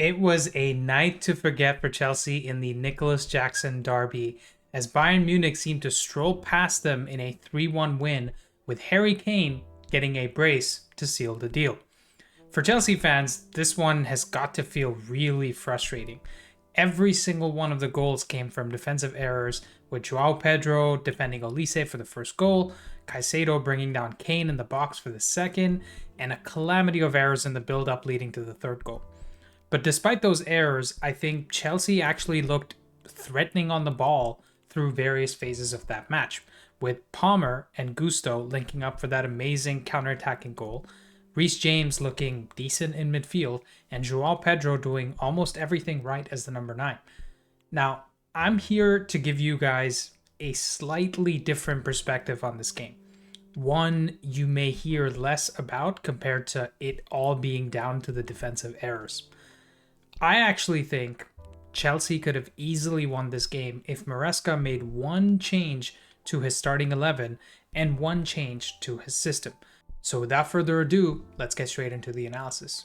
It was a night to forget for Chelsea in the Nicholas Jackson derby, as Bayern Munich seemed to stroll past them in a 3-1 win, with Harry Kane getting a brace to seal the deal. For Chelsea fans, this one has got to feel really frustrating. Every single one of the goals came from defensive errors, with Joao Pedro defending Olise for the first goal, Caicedo bringing down Kane in the box for the second, and a calamity of errors in the build-up leading to the third goal. But despite those errors, I think Chelsea actually looked threatening on the ball through various phases of that match, with Palmer and Gusto linking up for that amazing counter-attacking goal, Reece James looking decent in midfield, and Joao Pedro doing almost everything right as the number 9. Now, I'm here to give you guys a slightly different perspective on this game. One you may hear less about compared to it all being down to the defensive errors. I actually think Chelsea could have easily won this game if Maresca made one change to his starting 11 and one change to his system. So without further ado, let's get straight into the analysis.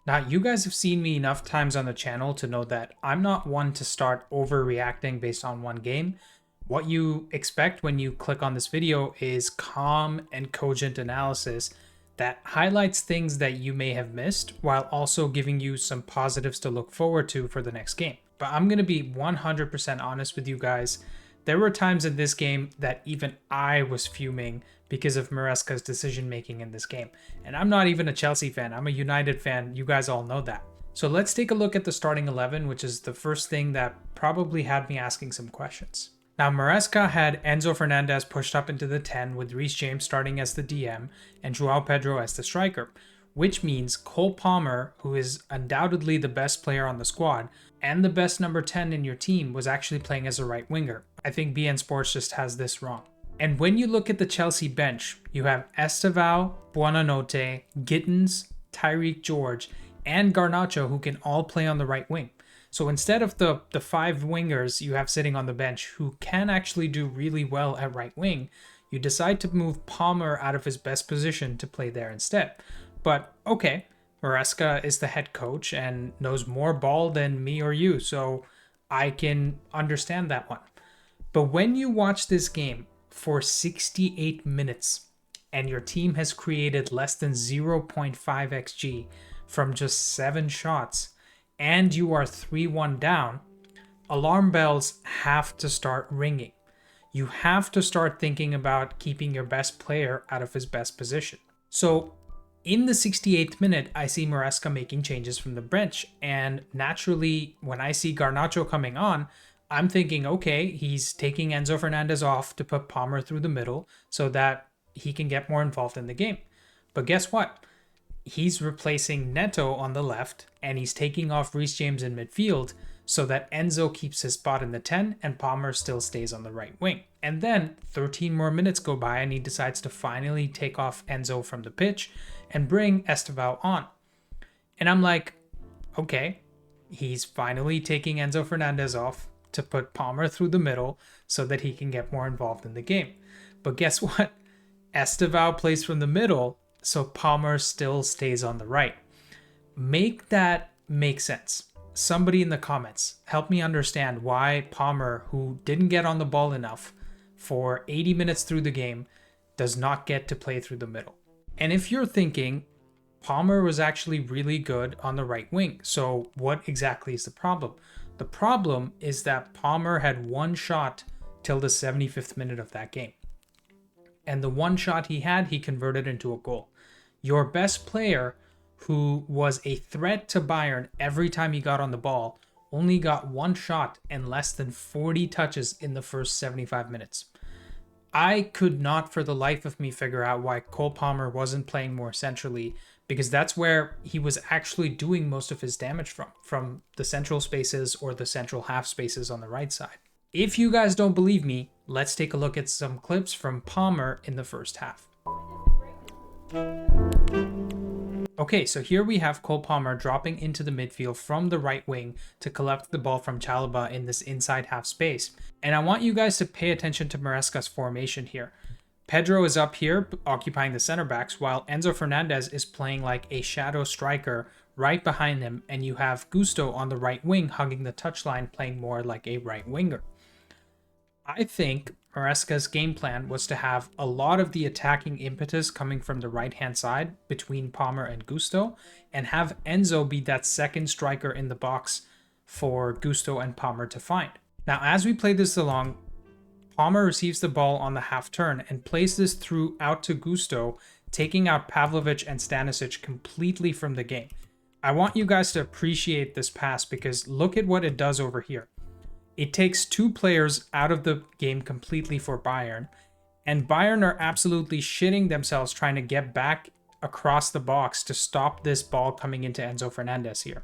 Now, you guys have seen me enough times on the channel to know that I'm not one to start overreacting based on one game. What you expect when you click on this video is calm and cogent analysis that highlights things that you may have missed while also giving you some positives to look forward to for the next game. But I'm going to be 100% honest with you guys. There were times in this game that even I was fuming because of Maresca's decision making in this game. And I'm not even a Chelsea fan, I'm a United fan, you guys all know that. So let's take a look at the starting 11, which is the first thing that probably had me asking some questions. Now, Maresca had Enzo Fernandez pushed up into the 10 with Reece James starting as the DM and Joao Pedro as the striker, which means Cole Palmer, who is undoubtedly the best player on the squad and the best number 10 in your team, was actually playing as a right winger. I think BN Sports just has this wrong. And when you look at the Chelsea bench, you have Estevao, Buonanotte, Gittins, Tyreek George, and Garnacho, who can all play on the right wing. So instead of the 5 wingers you have sitting on the bench who can actually do really well at right wing, you decide to move Palmer out of his best position to play there instead. But okay, Maresca is the head coach and knows more ball than me or you, so I can understand that one. But when you watch this game for 68 minutes and your team has created less than 0.5 xg from just 7 shots, and you are 3-1 down, alarm bells have to start ringing. You have to start thinking about keeping your best player out of his best position. So in the 68th minute, I see Maresca making changes from the bench, and naturally, when I see Garnacho coming on, I'm thinking, okay, he's taking Enzo Fernandez off to put Palmer through the middle so that he can get more involved in the game. But guess what? He's replacing Neto on the left, and he's taking off Reece James in midfield so that Enzo keeps his spot in the 10 and Palmer still stays on the right wing. And then 13 more minutes go by and he decides to finally take off Enzo from the pitch and bring Estevao on. And I'm like, okay, he's finally taking Enzo Fernandez off to put Palmer through the middle so that he can get more involved in the game. But guess what? Estevao plays from the middle, so Palmer still stays on the right. Make that make sense. Somebody in the comments, help me understand why Palmer, who didn't get on the ball enough for 80 minutes through the game, does not get to play through the middle. And if you're thinking, Palmer was actually really good on the right wing, so what exactly is the problem? The problem is that Palmer had one shot till the 75th minute of that game. And the one shot he had, he converted into a goal. Your best player, who was a threat to Bayern every time he got on the ball, only got one shot and less than 40 touches in the first 75 minutes. I could not for the life of me figure out why Cole Palmer wasn't playing more centrally, because that's where he was actually doing most of his damage from the central spaces or the central half spaces on the right side. If you guys don't believe me, let's take a look at some clips from Palmer in the first half. Okay, so here we have Cole Palmer dropping into the midfield from the right wing to collect the ball from Chalobah in this inside half space. And I want you guys to pay attention to Maresca's formation here. Pedro is up here occupying the center backs, while Enzo Fernandez is playing like a shadow striker right behind him, and you have Gusto on the right wing hugging the touchline, playing more like a right winger. I think Maresca's game plan was to have a lot of the attacking impetus coming from the right-hand side between Palmer and Gusto, and have Enzo be that second striker in the box for Gusto and Palmer to find. Now, as we play this along, Palmer receives the ball on the half turn and plays this through out to Gusto, taking out Pavlovic and Stanisic completely from the game. I want you guys to appreciate this pass because look at what it does over here. It takes two players out of the game completely for Bayern, and Bayern are absolutely shitting themselves trying to get back across the box to stop this ball coming into Enzo Fernandez here.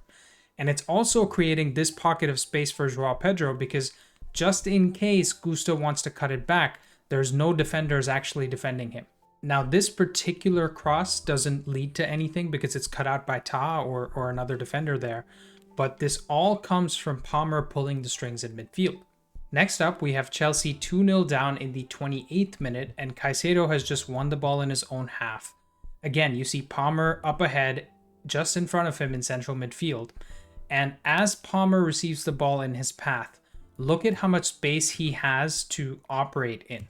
And it's also creating this pocket of space for Joao Pedro because just in case Gusto wants to cut it back, there's no defenders actually defending him. Now, this particular cross doesn't lead to anything because it's cut out by Ta or another defender there, but this all comes from Palmer pulling the strings in midfield. Next up, we have Chelsea 2-0 down in the 28th minute, and Caicedo has just won the ball in his own half. Again, you see Palmer up ahead, just in front of him in central midfield, and as Palmer receives the ball in his path, look at how much space he has to operate in.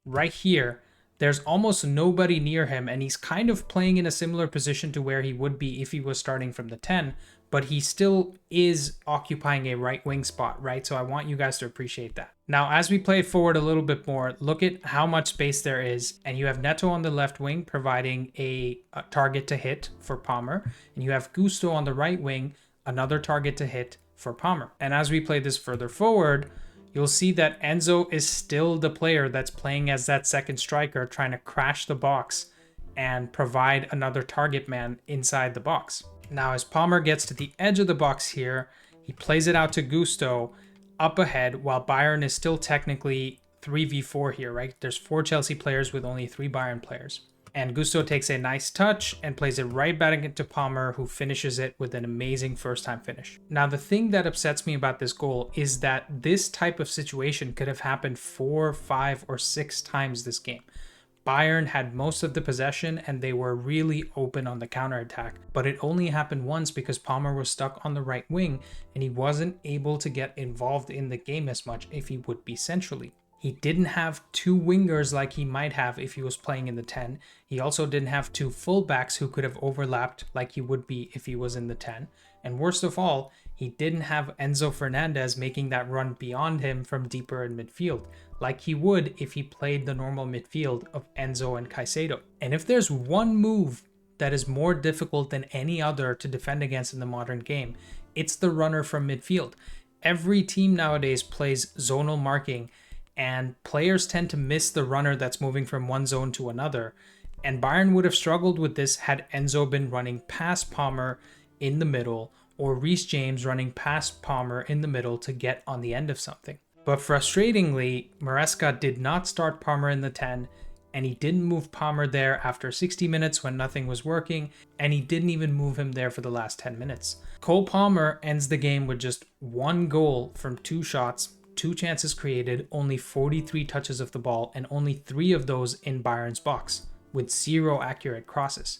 Right here, there's almost nobody near him, and he's kind of playing in a similar position to where he would be if he was starting from the 10, but he still is occupying a right wing spot, right? So I want you guys to appreciate that. Now, as we play it forward a little bit more, look at how much space there is, and you have Neto on the left wing providing a target to hit for Palmer, and you have Gusto on the right wing, another target to hit for Palmer. And as we play this further forward, you'll see that Enzo is still the player that's playing as that second striker, trying to crash the box and provide another target man inside the box. Now, as Palmer gets to the edge of the box here, he plays it out to Gusto up ahead, while Bayern is still technically 3v4 here, right? There's 4 Chelsea players with only 3 Bayern players. And Gusto takes a nice touch and plays it right back into Palmer, who finishes it with an amazing first-time finish. Now, the thing that upsets me about this goal is that this type of situation could have happened 4, 5, or 6 times this game. Bayern had most of the possession and they were really open on the counterattack, but it only happened once because Palmer was stuck on the right wing and he wasn't able to get involved in the game as much if he would be centrally. He didn't have 2 wingers like he might have if he was playing in the 10. He also didn't have 2 fullbacks who could have overlapped like he would be if he was in the 10. And worst of all, he didn't have Enzo Fernandez making that run beyond him from deeper in midfield, like he would if he played the normal midfield of Enzo and Caicedo. And if there's one move that is more difficult than any other to defend against in the modern game, it's the runner from midfield. Every team nowadays plays zonal marking, and players tend to miss the runner that's moving from one zone to another. And Bayern would have struggled with this had Enzo been running past Palmer in the middle, or Reece James running past Palmer in the middle to get on the end of something. But frustratingly, Maresca did not start Palmer in the 10, and he didn't move Palmer there after 60 minutes when nothing was working, and he didn't even move him there for the last 10 minutes. Cole Palmer ends the game with just 1 goal from 2 shots, 2 chances created, only 43 touches of the ball, and only 3 of those in Bayern's box, with 0 accurate crosses.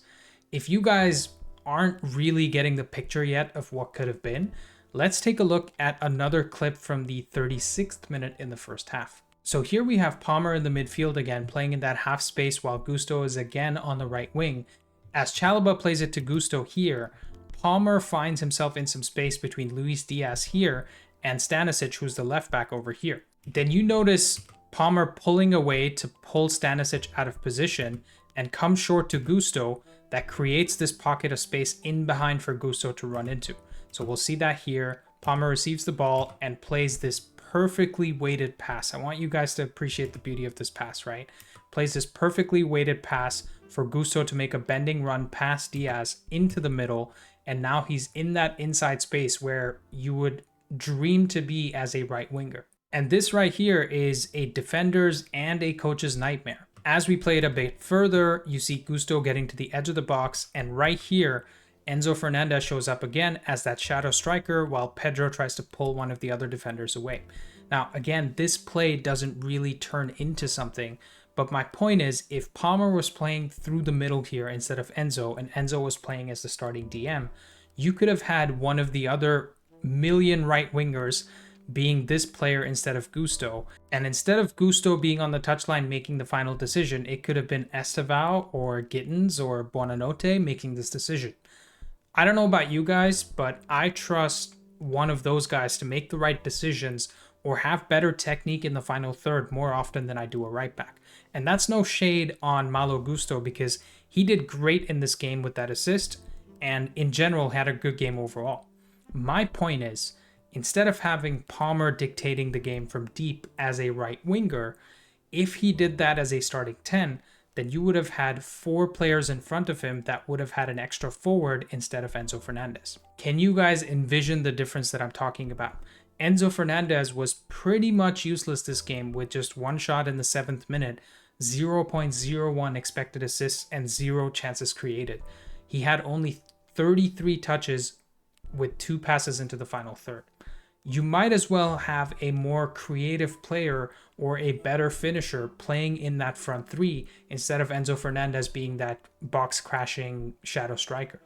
If you guys aren't really getting the picture yet of what could have been, let's take a look at another clip from the 36th minute in the first half. So here we have Palmer in the midfield again, playing in that half space while Gusto is again on the right wing. As Chalobah plays it to Gusto here, Palmer finds himself in some space between Luis Diaz here and Stanisic, who's the left back over here. Then you notice Palmer pulling away to pull Stanisic out of position and come short to Gusto. That creates this pocket of space in behind for Gusto to run into. So we'll see that here. Palmer receives the ball and plays this perfectly weighted pass. I want you guys to appreciate the beauty of this pass, right? Plays this perfectly weighted pass for Gusto to make a bending run past Diaz into the middle. And now he's in that inside space where you would dream to be as a right winger. And this right here is a defender's and a coach's nightmare. As we play it a bit further, you see Gusto getting to the edge of the box, and right here, Enzo Fernandez shows up again as that shadow striker while Pedro tries to pull one of the other defenders away. Now, again, this play doesn't really turn into something, But my point is, if Palmer was playing through the middle here instead of Enzo, and Enzo was playing as the starting DM, you could have had one of the other million right wingers being this player instead of Gusto. And instead of Gusto being on the touchline making the final decision, it could have been Estevao or Gittins or Buonanotte making this decision. I don't know about you guys, but I trust one of those guys to make the right decisions or have better technique in the final third more often than I do a right back. And that's no shade on Malo Gusto, because he did great in this game with that assist and in general had a good game overall. My point is, instead of having Palmer dictating the game from deep as a right winger, if he did that as a starting 10, then you would have had 4 players in front of him that would have had an extra forward instead of Enzo Fernandez. Can you guys envision the difference that I'm talking about? Enzo Fernandez was pretty much useless this game with just 1 shot in the 7th minute, 0.01 expected assists, and 0 chances created. He had only 33 touches with 2 passes into the final third. You might as well have a more creative player or a better finisher playing in that front 3 instead of Enzo Fernandez being that box-crashing shadow striker.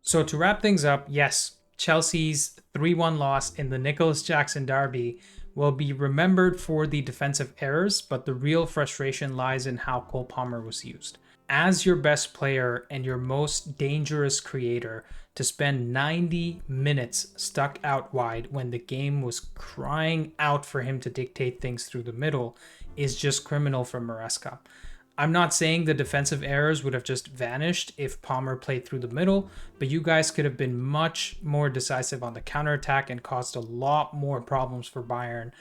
So to wrap things up, yes, Chelsea's 3-1 loss in the Nicholas Jackson derby will be remembered for the defensive errors, but the real frustration lies in how Cole Palmer was used. As your best player and your most dangerous creator, to spend 90 minutes stuck out wide when the game was crying out for him to dictate things through the middle is just criminal from Maresca. I'm not saying the defensive errors would have just vanished if Palmer played through the middle, but you guys could have been much more decisive on the counterattack and caused a lot more problems for Bayern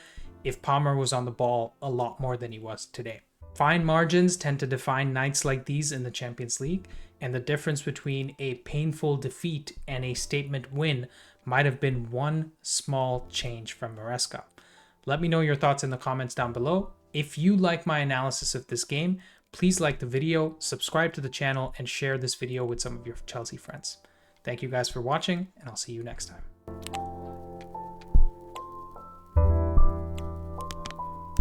if Palmer was on the ball a lot more than he was today. Fine margins tend to define nights like these in the Champions League, and the difference between a painful defeat and a statement win might have been one small change from Maresca. Let me know your thoughts in the comments down below. If you like my analysis of this game, please like the video, subscribe to the channel, and share this video with some of your Chelsea friends. Thank you guys for watching, and I'll see you next time.